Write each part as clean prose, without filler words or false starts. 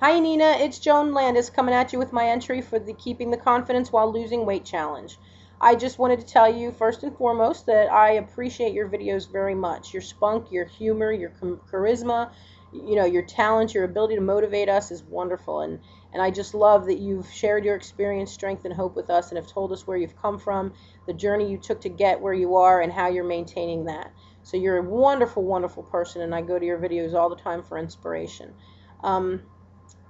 Hi Nina, it's Joan Landis coming at you with my entry for the Keeping the Confidence While Losing Weight Challenge. I just wanted to tell you first and foremost that I appreciate your videos very much. Your spunk, your humor, your charisma, your talent, your ability to motivate us is wonderful. And I just love that you've shared your experience, strength, and hope with us and have told us where you've come from, the journey you took to get where you are, and how you're maintaining that. So you're a wonderful, wonderful person, and I go to your videos all the time for inspiration. Um,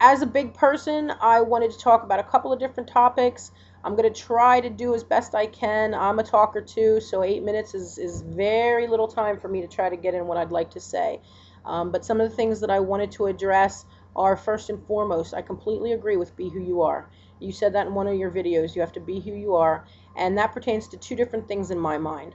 as a big person, I wanted to talk about a couple of different topics. I'm going to try to do as best I can. I'm a talker too, so 8 minutes is very little time for me to try to get in what I'd like to say. But some of the things that I wanted to address are, first and foremost, I completely agree with be who you are. You said that in one of your videos. You have to be who you are, and that pertains to two different things in my mind.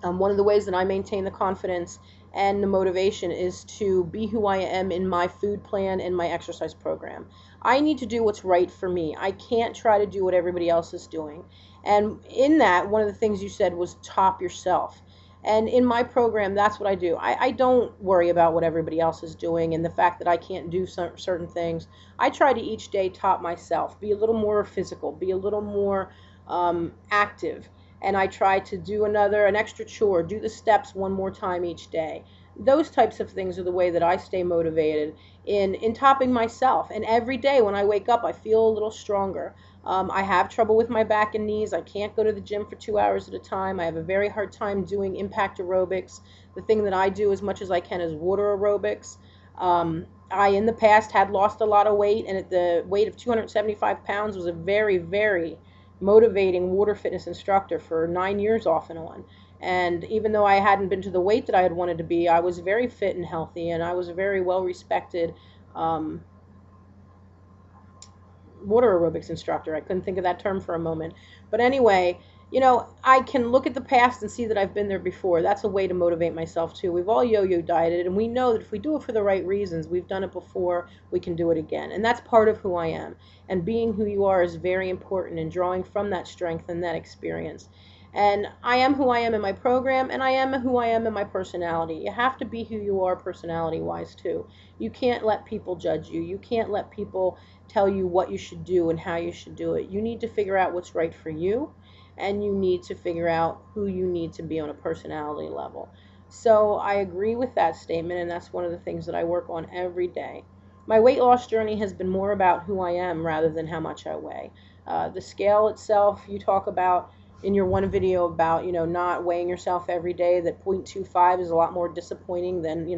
One of the ways that I maintain the confidence and the motivation is to be who I am in my food plan and my exercise program. I need to do what's right for me. I can't try to do what everybody else is doing. And in that, one of the things you said was top yourself. And in my program, that's what I do. I don't worry about what everybody else is doing and the fact that I can't do certain things. I try to each day top myself, be a little more physical, be a little more active, and I try to do an extra chore, do the steps one more time each day. Those types of things are the way that I stay motivated in topping myself. And every day when I wake up, I feel a little stronger. I have trouble with my back and knees. I can't go to the gym for 2 hours at a time. I have a very hard time doing impact aerobics. The thing that I do as much as I can is water aerobics. I, in the past, had lost a lot of weight, and at the weight of 275 pounds was a very, very motivating water fitness instructor for 9 years off and on. And even though I hadn't been to the weight that I had wanted to be, I was very fit and healthy, and I was a very well respected water aerobics instructor. I couldn't think of that term for a moment. But anyway, I can look at the past and see that I've been there before. That's a way to motivate myself too. We've all yo-yo dieted, and we know that if we do it for the right reasons, we've done it before, we can do it again. And that's part of who I am. And being who you are is very important, and drawing from that strength and that experience. And I am who I am in my program, and I am who I am in my personality. You have to be who you are personality-wise too. You can't let people judge you. You can't let people tell you what you should do and how you should do it. You need to figure out what's right for you, and you need to figure out who you need to be on a personality level. So I agree with that statement, and that's one of the things that I work on every day. My weight loss journey has been more about who I am rather than how much I weigh. The scale itself, you talk about in your one video about, not weighing yourself every day, that 0.25 is a lot more disappointing than,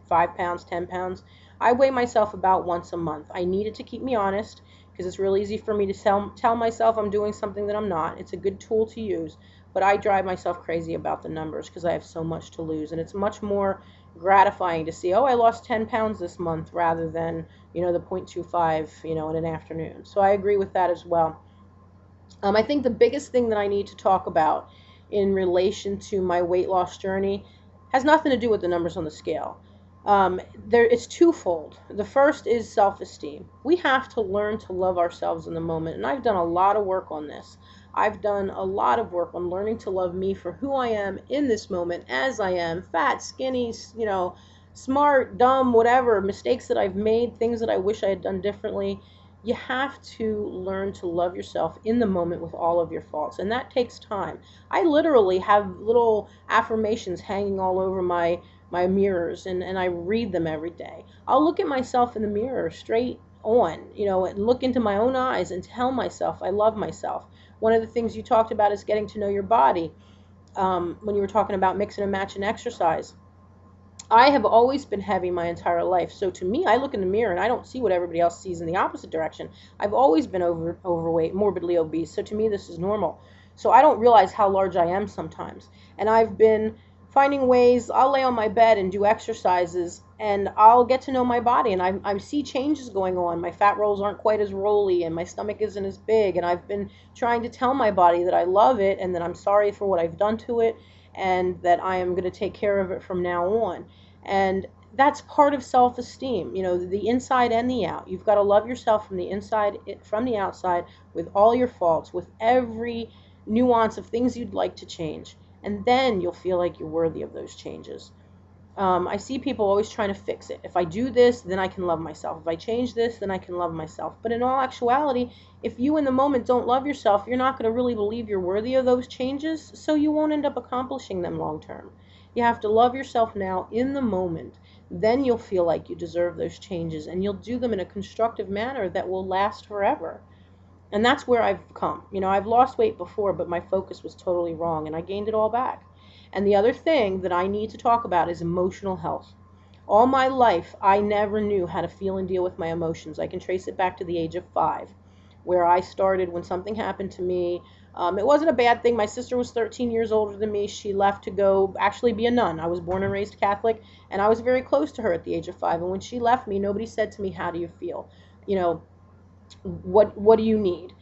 5 pounds, 10 pounds. I weigh myself about once a month. I need it to keep me honest, because it's real easy for me to tell myself I'm doing something that I'm not. It's a good tool to use, but I drive myself crazy about the numbers because I have so much to lose, and it's much more gratifying to see, oh, I lost 10 pounds this month rather than, the 0.25, in an afternoon. So I agree with that as well. I think the biggest thing that I need to talk about in relation to my weight loss journey has nothing to do with the numbers on the scale. It's twofold. The first is self-esteem. We have to learn to love ourselves in the moment, and I've done a lot of work on this. I've done a lot of work on learning to love me for who I am in this moment, as I am, fat, skinny, smart, dumb, whatever, mistakes that I've made, things that I wish I had done differently. You have to learn to love yourself in the moment with all of your faults, and that takes time. I literally have little affirmations hanging all over my mirrors, and I read them every day. I'll look at myself in the mirror straight on, and look into my own eyes and tell myself I love myself. One of the things you talked about is getting to know your body, when you were talking about mixing and matching exercise. I have always been heavy my entire life. So to me, I look in the mirror and I don't see what everybody else sees in the opposite direction. I've always been overweight, morbidly obese. So to me, this is normal. So I don't realize how large I am sometimes. And I've been finding ways. I'll lay on my bed and do exercises, and I'll get to know my body, and I see changes going on. My fat rolls aren't quite as rolly, and my stomach isn't as big, and I've been trying to tell my body that I love it and that I'm sorry for what I've done to it, and that I am going to take care of it from now on. And that's part of self-esteem, the inside and the out. You've got to love yourself from the inside, from the outside, with all your faults, with every nuance of things you'd like to change. And then you'll feel like you're worthy of those changes. I see people always trying to fix it. If I do this, then I can love myself. If I change this, then I can love myself. But in all actuality, if you in the moment don't love yourself, you're not going to really believe you're worthy of those changes, so you won't end up accomplishing them long term. You have to love yourself now in the moment. Then you'll feel like you deserve those changes, and you'll do them in a constructive manner that will last forever. And that's where I've come. I've lost weight before, but my focus was totally wrong, and I gained it all back. And the other thing that I need to talk about is emotional health. All my life, I never knew how to feel and deal with my emotions. I can trace it back to the age of 5, where I started when something happened to me. It wasn't a bad thing. My sister was 13 years older than me. She left to go actually be a nun. I was born and raised Catholic, and I was very close to her at the age of 5. And when she left me, nobody said to me, "How do you feel? You know, what do you need?"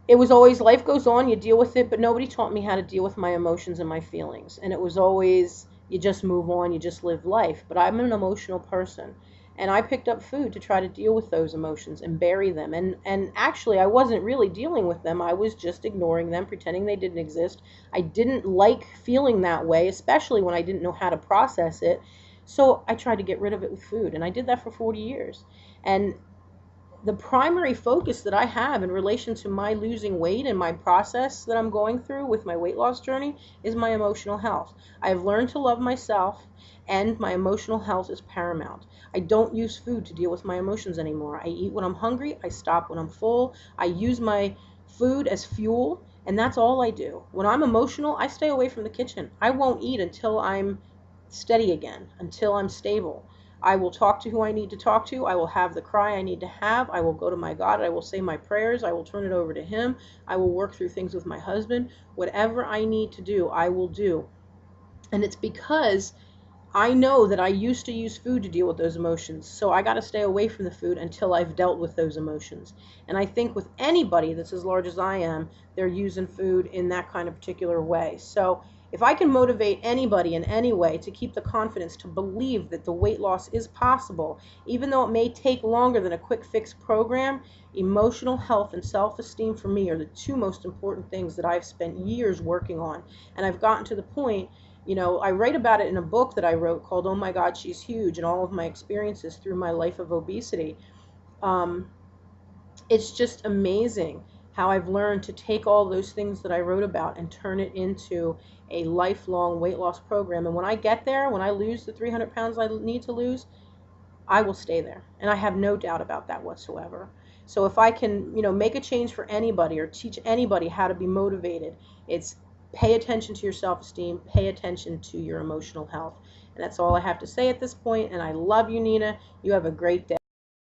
It was always life goes on, you deal with it, but nobody taught me how to deal with my emotions and my feelings. And it was always, you just move on, you just live life. But I'm an emotional person. And I picked up food to try to deal with those emotions and bury them. And actually, I wasn't really dealing with them. I was just ignoring them, pretending they didn't exist. I didn't like feeling that way, especially when I didn't know how to process it. So I tried to get rid of it with food. And I did that for 40 years. And the primary focus that I have in relation to my losing weight and my process that I'm going through with my weight loss journey is my emotional health. I have learned to love myself, and my emotional health is paramount. I don't use food to deal with my emotions anymore. I eat when I'm hungry, I stop when I'm full, I use my food as fuel, and that's all I do. When I'm emotional, I stay away from the kitchen. I won't eat until I'm steady again, until I'm stable. I will talk to who I need to talk to. I will have the cry I need to have. I will go to my God. I will say my prayers. I will turn it over to Him. I will work through things with my husband. Whatever I need to do, I will do. And it's because I know that I used to use food to deal with those emotions, so I got to stay away from the food until I've dealt with those emotions. And I think with anybody that's as large as I am, they're using food in that kind of particular way. So if I can motivate anybody in any way to keep the confidence to believe that the weight loss is possible, even though it may take longer than a quick fix program, emotional health and self-esteem for me are the two most important things that I've spent years working on. And I've gotten to the point, I write about it in a book that I wrote called Oh My God, She's Huge, and all of my experiences through my life of obesity. Um, it's just amazing how I've learned to take all those things that I wrote about and turn it into a lifelong weight loss program. And when I get there, when I lose the 300 pounds I need to lose, I will stay there. And I have no doubt about that whatsoever. So if I can, make a change for anybody or teach anybody how to be motivated, it's pay attention to your self-esteem, pay attention to your emotional health. And that's all I have to say at this point. And I love you, Nina. You have a great day.